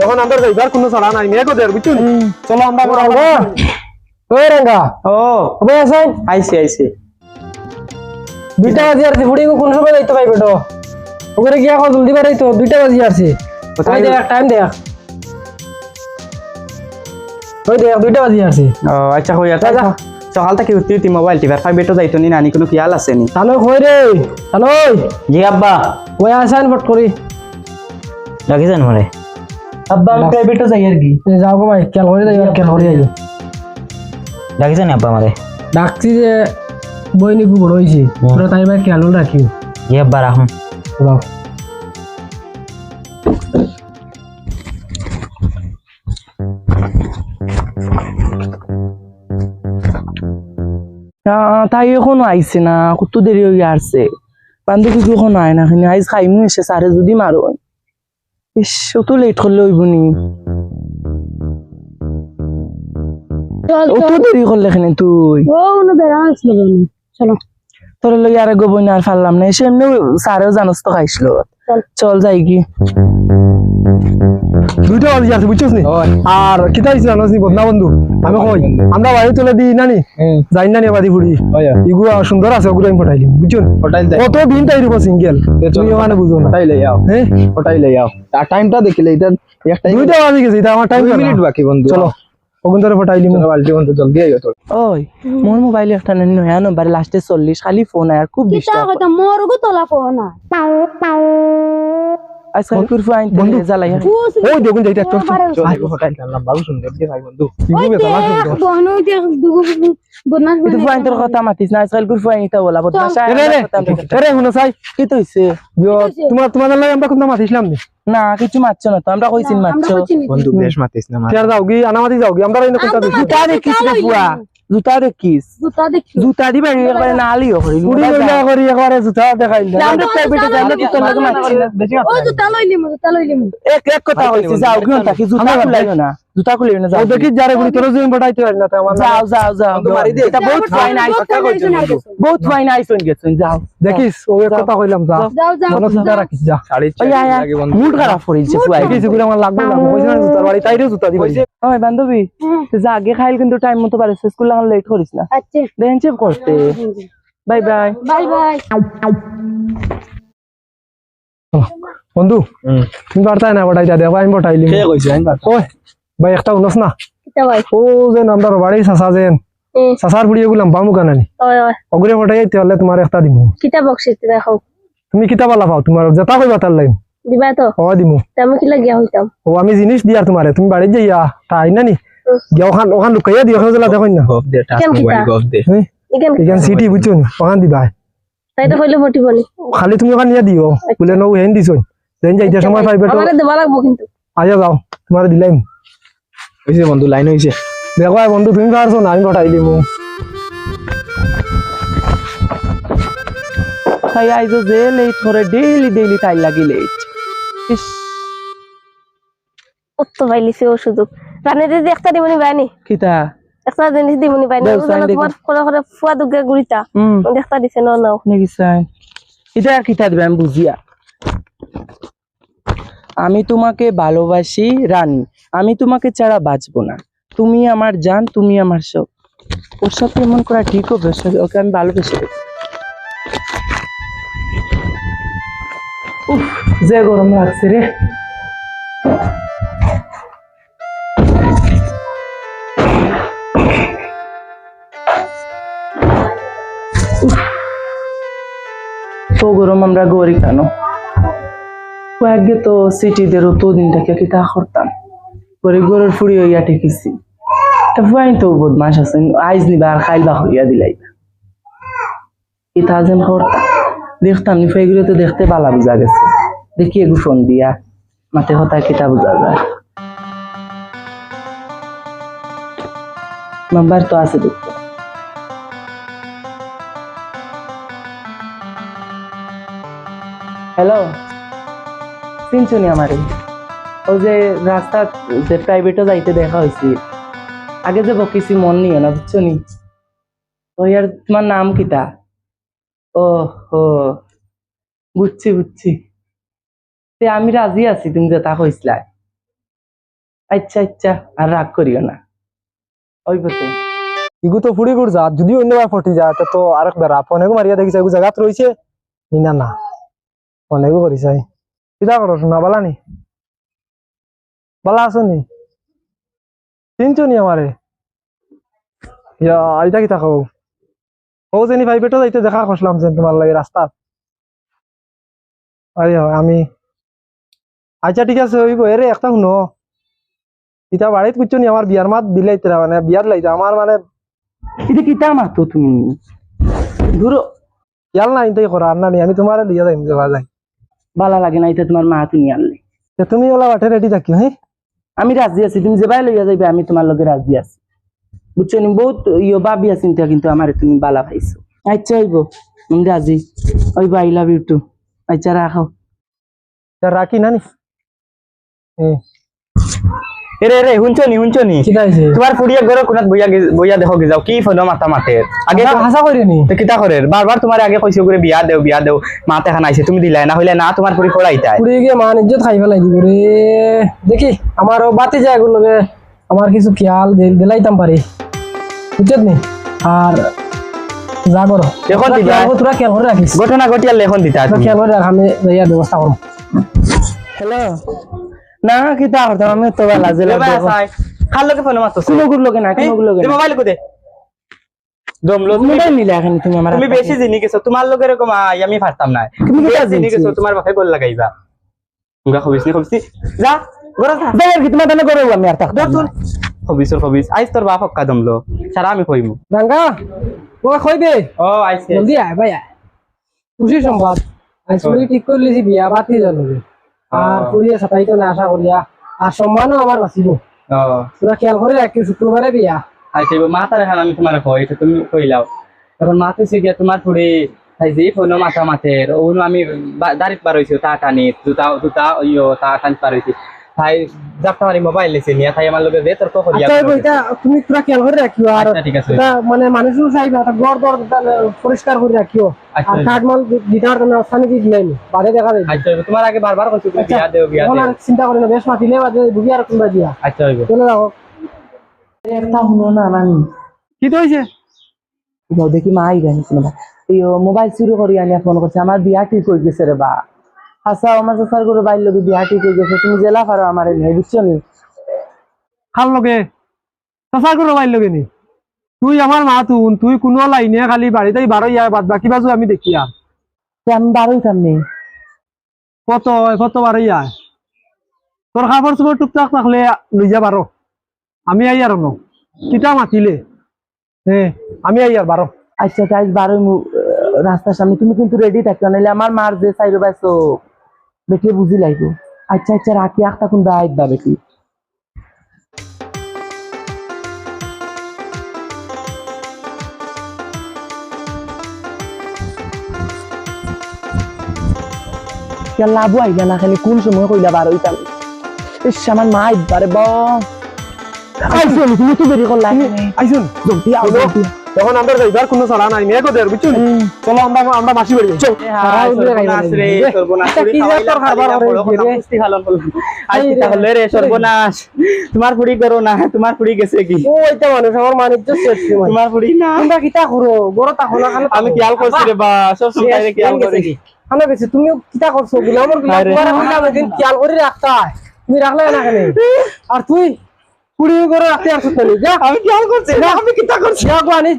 এখন আমরা যাইবার কোনো ছাড়া নাই মেয়ে কোদের বুঝছো চলো আমরা ওই রঙ্গা ও হবে আছেন আইছে 2টা বাজে আর ফুড়ি কোন সময় যাইতে পাইবে তো ওখানে গিয়া কল জলদি বাড়াই তো 2টা বাজে আসছে কোথায় দেখ টাইম দেখ ওই দেখ 2টা বাজে আসছে ও আচ্ছা হইয়া তা সকাল থেকে উঠতে মোবাইল টিভার ফাইভ বেটো যাইতো নি নানি কোনো খেয়াল আছে নি তাহলে কই রে তাহলে জি আব্বা ওই আসান ফট করি ডাকিছেন মরে আব্বা আমি প্রাইভেটও যাই আর কি যাও গো ভাই খেয়াল করে যাই খেয়াল করে যাই ডাকিছেন আব্বা মরে ডাকছি যে বইনি বড় হইছে পুরো তাই ভাই খেয়াল রাখিও জি আব্বা রাখুন যাও তাই এখনো আইছে না কত দেরি হয়ে আসছে বান্ধবী এখনো আয় না আইজ খাইমু এসে সারে যদি মারো ইস অত লেট করলে হইব নি অত দেরি করলে এখানে তুই চলো তোর লগে আর গোবই না আর ফারলাম না এসে এমনি সারেও জানোস তো খাইছিল চল যাই কি 2টা বাজে আসছে বুঝছস নি আর কিতা হইছে জানোস নি বদনা বন্ধু আমি কই আমরা বাড়ি তুলে দি নানি যাই নানি বাদি ফুড়ি ইগুলা সুন্দর আছে ওগুলো আমি পটাইলি বুঝছস কত দিন তাই রইব সিঙ্গেল তুমি মানে বুঝো না ওটাই লই আও হ্যাঁ ওটাই লই আও আর টাইমটা দেখিলে এটা একটা 2টা বাজে গেছে এটা আমার টাইম 2 মিনিট বাকি বন্ধু চলো ওগুন ধরে পটাইলি বালতি বন্ধু জলদি আইও তো ওই মোর মোবাইল একটা নয়া নম্বর লাস্টে 40 খালি ফোন আর খুব কিতা ডিস্টার্ব কথা মোর গো তোলা ফোন আজকাল কুরফু আইন বন্ধু জ্বালাই ওই দেখুন যাইতে একটা হোটেল নাম বাবু সুন্দর দিয়ে ভাই বন্ধু ইগু বেতা লাগছে বনু দেখ দুগো বদমাস কিন্তু ফুয়াইন তোর কথা মাতিস না আজকাল কুরফু আইন এটা বলা বদমাশা আরে হুনো সাই কি তো হইছে তোমাদের লাগে আমরা কোন মাতিছিলাম নি না কিছু মারছো না তো আমরা কইছিন মারছো বন্ধু বেশ মাতিস না তিয়ার যাও গি আনামাতি যাও গি আমরা এনে কোনটা দেখি জুতা দেখিস রে ফুয়া জুতা দেখিস জুতা দেখি জুতা দিবে একবারে নালিও করি পুরি কইলা করি একবারে জুতা দেখাইল আমরা প্রাইভেটে যাই আমরা জুতা লাগে মারছি না ও জুতা লইলিম এক এক কথা কইছি যাও গিয়ে থাকি জুতা খুলাইও না জুতা খুলাইও না ও যাও দেখি যারে গুলি তোর জমি বড়াইতে পারি না আমার যাও যাও যাও মারি দে। এটা বহুত ফাইন বহুত ফাইন আইফোন গেছেন যাও দেখিস ও এক কথা কইলাম যা যাও যাও মনে চিন্তা রাখিস যা শাড়ি ওই আয়া লাগে বন্ধু মুড খারাপ করিলছে ফুয়াই কিছু করে আমার লাগবে না কইছ না জুতার বাড়ি তাইরে জুতা দিবি ওই বান্ধবী তুই যা আগে খাইল কিন্তু টাইম মতো পারিস স্কুল লাগান লেট করিস না আচ্ছা দেখেন চেপ করতে বাই বাই বাই বাই বন্ধু তুমি পারতাই না বড়াইতা দেখো আমি বটাইলি কে কইছে আমি পারতাম ওই ভাই একটা উনস না কিতা ভাই ও যে নামদার বাড়ি সাসা যেন সাসার বুড়ি গুলাম পামু কানানি ওই ওই অগুরে বটাই তাহলে তোমার একটা দিমু কিতা বক্সিতে দেখো তুমি কিতা পালা পাও তোমার যেটা কইবা তার লাইন দিবা তো ও দিমু আমি কি লাগিয়া হইতাম ও আমি জিনিস দিয়ার তোমারে তুমি বাড়ি যাইয়া তাই না নি গিয়া ওখান ওখান লুকাইয়া দিও ওখানে জেলা দেখো না গফ দে টাচ কেন মোবাইল কিতা? গফ দে ইকেন এখান সিটি বুঝছো নি ওখান দিবা তাই তো হইলে ফটিব নি খালি তুমি ওখান নিয়ে দিও বলে নৌ হেন দিছো দেন যাইতে সময় পাইবে তো আমারে দেবা লাগবো কিন্তু আয়া যাও তোমার দিলাম হইছে বন্ধু লাইন হইছে দেখো আয় বন্ধু তুমি পারছো না আমি বটাই দিমু তাই আইজো যে লেট করে ডেইলি ডেইলি তাই লাগি লেট ইস কত পাইলিছে ও সুযোগ রানে দিদি একটা দিমনি বাইনি কিতা একটা জিনিস দিমনি বাইনি দেও, সাইন দেখি। তোমার করে করে ফুয়া দুগে গুড়িতা একটা দিছে ন নাও নাকি সাইন এটা আর কিতা দিবে আমি বুঝিয়া আমি তোমাকে ভালোবাসি রানী আমি তোমাকে ছাড়া বাঁচবো না তুমি আমার জান তুমি আমার সব ওর সাথে এমন করা ঠিক হবে ওকে আমি ভালোবেসে দেবো। উফ যে গরম লাগছে রে তো গরম আমরা গড়ি কেন আগে তো সিটিদেরও তো দিন থেকে কিতা করতাম পরে গরুর ফুড়ি হইয়া ঠেকিছি ফুয়াইন তো বদমাস আছে আইজ নিবা আর খাইলবা হইয়া দিলাইবা কিতা যেন করতাম দেখতাম নি ফাইগুলো তো দেখতে বালা বুঝা গেছে দেখি এগু ফোন দিয়া মাতে হতা কিতা বুঝা যায় নাম্বার তো আছে দেখতে হ্যালো চিনছুনি আমারে ও যে রাস্তা যে প্রাইভেটও যাইতে দেখা হয়েছে আগে যে বকিছি মন নিও না বুঝছো নি ওই আর তোমার নাম কিতা ও হো বুঝছি বুঝছি আমি রাজি আছি তুমি যেটা কইসলা আচ্ছা আচ্ছা আর রাগ করিও না ওই পথে ইগু তো ফুড়ি গুড় যা যদি অন্যবার ফটি যায় তো আরেক বেড়া ফোনেগো মারিয়া দেখিছে এগু জায়গাত রয়েছে নিনা না ফোনেগো করিছে কিতা করো শোনা বালা নি বালা আছো নি চিনছো নি আমারে ইয়া আইতা কিতা খাও ও জানি ভাই বেটো যাইতে দেখা করলাম যে তোমার লাগে রাস্তা আরে আমি আচ্ছা ঠিক আছে ওই এরে একটা শুনো ইতা বাড়িত কুচ্ছ নি আমার বিয়ার মাত দিলাইতে মানে বিয়ার লাইতে আমার মানে এটা কিতা মাতো তুমি ধরো ইয়াল না ইনতাই করা আর না নি আমি তোমারে লিয়া যাইম যাওয়া যায় ভালো লাগে না এটা তোমার মা তুমি আনলে তে তুমি ওলা বাটে রেডি থাকিও হ্যাঁ আমি রাজি আছি তুমি যেবাই লইয়া যাইবে আমি তোমার লগে রাজি আছি বুঝছো নি বহুত ইয়ে ভাবি আছি কিন্তু আমার তুমি বালা পাইছো আচ্ছা হইব আমি রাজি ওই আই লাভ ইউ টু আচ্ছা রাখো তা রাখি না নি এরে রে হুনছো নি কিতা হইছে তোমার ফুড়িয়া ঘরে কোনাত বইয়া দেখো গে যাও কি ফোন মাথা মাতের আগে হাসা কইরে নি তো কিতা করে বারবার তোমার আগে কইছো করে বিয়া দেও মাতে খান আইছে তুমি দিলাই না হইলে না তোমার ফুড়ি খড়াইতাই পুরি গিয়ে মান ইজ্জত খাই ফেলাই দিব রে দেখি আমার বাতি যায় এগুলো লগে আমার কিছু খেয়াল দিলাইতাম পারি বুঝছত নি আর যা করো এখন দিবা তোরা খেয়াল করে রাখিস ঘটনা ঘটিয়া লেখন দিতা তোরা খেয়াল করে রাখ আমি যাইয়া ব্যবস্থা করো হ্যালো না কিতা করতাম আমি তো বালা জেলা খাল লোকে ফোন মারতো কোনো গুলো লগে না কোনো গুলো লগে না মোবাইল কোদে দমলো মোবাইল নিলে এখন তুমি আমার তুমি বেশি জিনি গেছো তোমার লোক এরকম আমি পারতাম না তুমি কিতা জিনি গেছো জিনছি? তোমার বাপে গোল লাগাইবা মুগা খবিসনি যা গরা যা যাই কি তোমার দানা করে আমি আর থাকতাম দর খবিস আইস তোর বাপ হক্কা দমলো সারা আমি কইমু রাঙ্গা ও কই দে ও আইছে জলদি আয় ভাই আয় খুশি সংবাদ আজ পুরি ঠিক করে লিছি বিয়া বাতি জানো আর পুরি সাতাই তো না আশা করিয়া আর সম্মানও আমার বাঁচিব ও তোরা খেয়াল করে রাখি শুক্রবারে বিয়া আইছে মাথা রেখান আমি তোমার কই এটা তুমি কইলাও তখন মাথা সিগিয়া তোমার ফুড়ি তাইছে ফোন মাথা মাথের ওনো আমি দাঁড়িত পার হইছি তা টানি দুটা ইয়ো তা টানি পার হইছি তাই যাপটা মারি মোবাইল লেছে নিয়া তাই আমার লগে দে তোর কো করিয়া আচ্ছা বইটা তুমি তোরা খেয়াল করে রাখিও আর আচ্ছা, ঠিক আছে। এটা মানে মানুষও চাইবে একটা গড় দর পরিষ্কার করে রাখিও আচ্ছা। আর কাঠমাল দিতার জন্য স্থানে কি দিলেন বাড়ি দেখা যাবে আচ্ছা তোমার আগে বারবার কইছি তুমি বিয়া এখন দেও আর চিন্তা করি না বেশ মাতিলে বাদে বুঝি আর কোনবা দিয়া আচ্ছা হইব চলে যাও একটা শুনো না আমি কি তো হইছে দেখি মা আই গানি শুনো মোবাইল চুরি করি আনিয়া ফোন করছে আমার বিয়া ঠিক হয়ে গেছে রে বা আচ্ছা আমার সার করে বাইর লগে বিয়া ঠিক হয়ে গেছে তুমি জেলা পারো আমার নেই বুঝছো নি খাল লগে চাচা করে বাইর লগে নি তুই আমার মা তুই কোনো লাইনে খালি বাড়িতেই বারো ইয়া বাদ বাকি বাজু আমি দেখি আর আমি বারোই থামনি কত বারো ইয়া তোর খাবার চুপর টুকটাক থাকলে লইয়া বারো আমি আই আর ন কিতা মাতিলে আমি আই আর বারো আচ্ছা তাই বারোই রাস্তার সামনে তুমি কিন্তু রেডি থাকছো নাহলে আমার মার যে সাইডে পাইছো বেটি বুঝি লাগবো আচ্ছা আচ্ছা রাখি একটা কোন বাইক বা বেটি লাভও আইলা না খালি কোন সময় কইলা বারোই তাম ইস আমার মা আইবারে ব আইসুন তুমি তো দেরি করলা আইসুন জলদি আও জলদি তখন আমরা যাইবার কোনো ছাড়া নাই মেয়ে কোদের বুঝছো চলো আমরা মাসি বাড়ি যাই সর্বনাশ তোমার ফুড়ি করো না তোমার ফুড়ি গেছে কি ওইটা মানুষ আমার মানিজ্য শেষ তোমার ফুড়ি না আমরা কিতা করো বড় তা হলো খালি আমি খেয়াল করছি রে বা সব সময় খেয়াল করি আমরা বেশি তুমি কিতা করছো গুলামর দিন খেয়াল করে রাখতা তুমি রাখলে না কেন আর তুই কুড়ি করে রাখতে আসছ যা আমি খেয়াল করছি আমি কিতা করছি যা গো আনিস